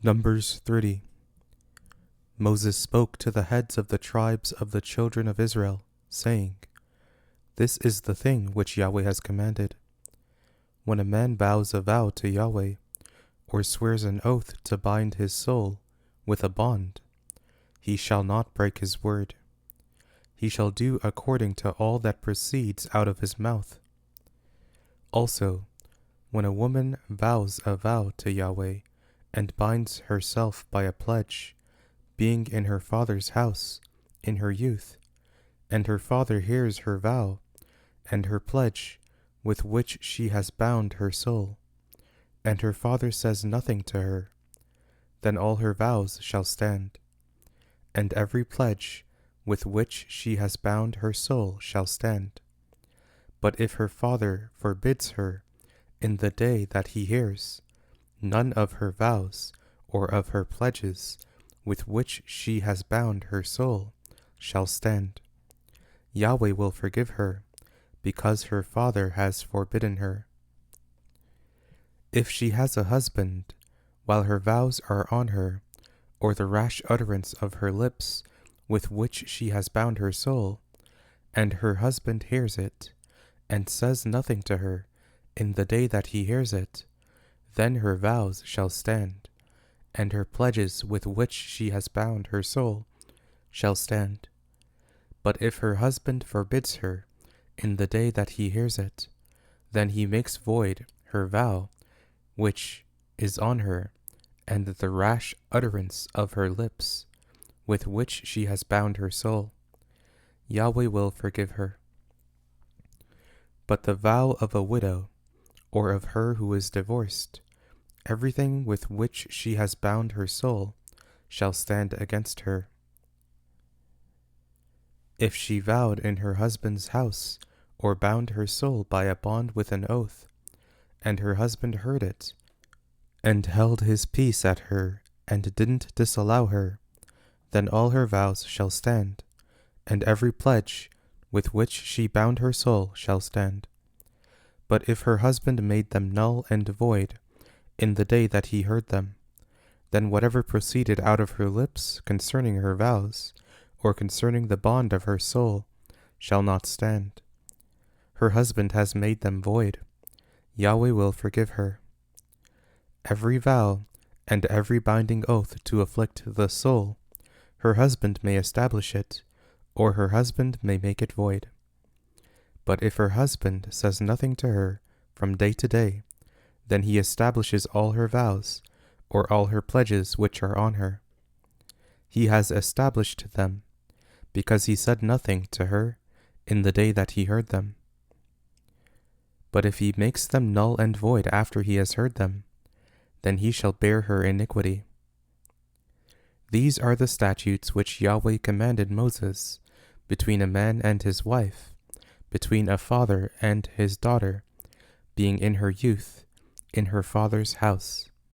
Numbers 30. Moses spoke to the heads of the tribes of the children of Israel, saying, This is the thing which Yahweh has commanded. When a man vows a vow to Yahweh, or swears an oath to bind his soul with a bond, he shall not break his word. He shall do according to all that proceeds out of his mouth. Also, when a woman vows a vow to Yahweh, and binds herself by a pledge, being in her father's house, in her youth, and her father hears her vow, and her pledge, with which she has bound her soul, and her father says nothing to her, then all her vows shall stand, and every pledge with which she has bound her soul shall stand. But if her father forbids her in the day that he hears, none of her vows or of her pledges with which she has bound her soul shall stand. Yahweh will forgive her, because her father has forbidden her. If she has a husband, while her vows are on her, or the rash utterance of her lips with which she has bound her soul, and her husband hears it, and says nothing to her in the day that he hears it, then her vows shall stand, and her pledges with which she has bound her soul shall stand. But if her husband forbids her in the day that he hears it, then he makes void her vow which is on her, and the rash utterance of her lips with which she has bound her soul. Yahweh will forgive her. But the vow of a widow, or of her who is divorced, everything with which she has bound her soul shall stand against her. If she vowed in her husband's house, or bound her soul by a bond with an oath, and her husband heard it, and held his peace at her, and didn't disallow her, then all her vows shall stand, and every pledge with which she bound her soul shall stand. But if her husband made them null and void in the day that he heard them, then whatever proceeded out of her lips concerning her vows, or concerning the bond of her soul, shall not stand. Her husband has made them void. Yahweh will forgive her. Every vow and every binding oath to afflict the soul, her husband may establish it, or her husband may make it void. But if her husband says nothing to her from day to day, then he establishes all her vows, or all her pledges which are on her. He has established them, because he said nothing to her in the day that he heard them. But if he makes them null and void after he has heard them, then he shall bear her iniquity. These are the statutes which Yahweh commanded Moses, between a man and his wife, between a father and his daughter, being in her youth, in her father's house.